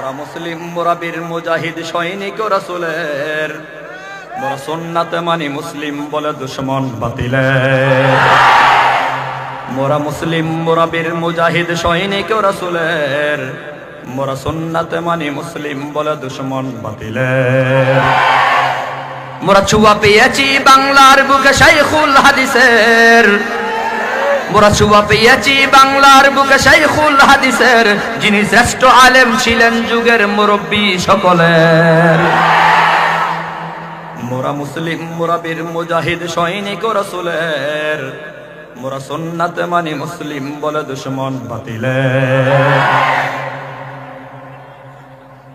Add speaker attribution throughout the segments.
Speaker 1: মোরা মুসলিম মোরা বীর মুজাহিদ সৈনিক রাসূলের, মোরা সুন্নাত মানি মুসলিম বলে দুশমন বাতিলের। মোরা মুসলিম মোরা বীর মুজাহিদ সৈনিক রাসূলের, মোরা সুন্নাত মানি মুসলিম বলে দুশমন বাতিলের। মোরা ছুয়া পেয়েছি বাংলার বুকে শাইখুল হাদিসের, মোরা ছুয়া পেয়েছি বাংলার বুকে শাইখুল হাদিসের, যিনি শ্রেষ্ঠ আলেম ছিলেন যুগের মুরব্বী সকলের। মোরা মুসলিম মোরা বীর মুজাহিদ সৈনিক রাসূলের, মোরা সুন্নাত মানি মুসলিম বলে দুশমন বাতিলের।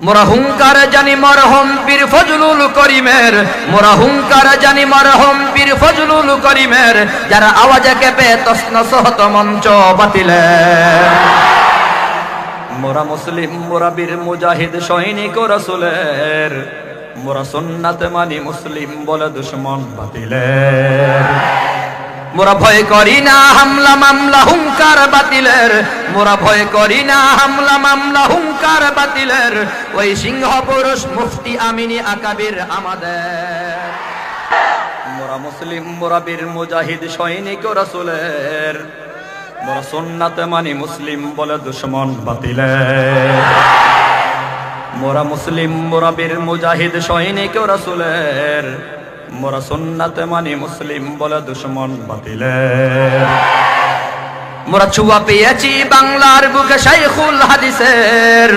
Speaker 1: মোরা হুঙ্কার জানি মরহুম পীর ফজলুল করিমের, মোরা হুঙ্কার জানি মরহুম পীর ফজলুল করিমের, যারা আওয়াজে কেঁপে তছনছ হতো মঞ্চ বাতিলের। মোরা মুসলিম মোরা বীর মুজাহিদ সৈনিক রাসূলের, মোরা সুন্নাত মানি মুসলিম বলে দুশমন বাতিলের। মোরা ভয় করি না হামলা মামলা হুঙ্কার বাতিলের, মোরা ভয় করি না হামলা মামলা হুঙ্কার বাতিলের। ওই সিংহ পুরুষ মুফতি আমিনী আকাবির আমাদের। মোরা মুসলিম মোরা বীর মুজাহিদ সৈনিক রাসূলের, মোরা সুন্নাত মানি মুসলিম বলে দুশমন বাতিলের। মোরা মুসলিম মোরা বীর মুজাহিদ সৈনিক রাসূলের, মোরা সুন্নাত মানি মুসলিম বলে দুশমন বাতিলের। মোরা ছুয়া পেয়েছি বাংলার বুকে শাইখুল হাদিসের,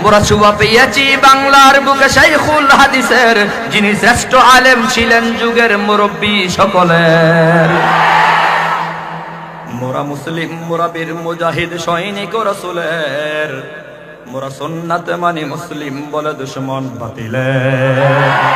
Speaker 1: মোরা ছুয়া পেয়েছি বাংলার বুকে শাইখুল হাদিসের, যিনি শ্রেষ্ঠ আলেম ছিলেন যুগের মুরব্বী সকলের। মোরা মুসলিম মোরা বীর মুজাহিদ সৈনিক রাসূলের, মোরা সুন্নাত মানি মুসলিম বলে দুশমন বাতিলের।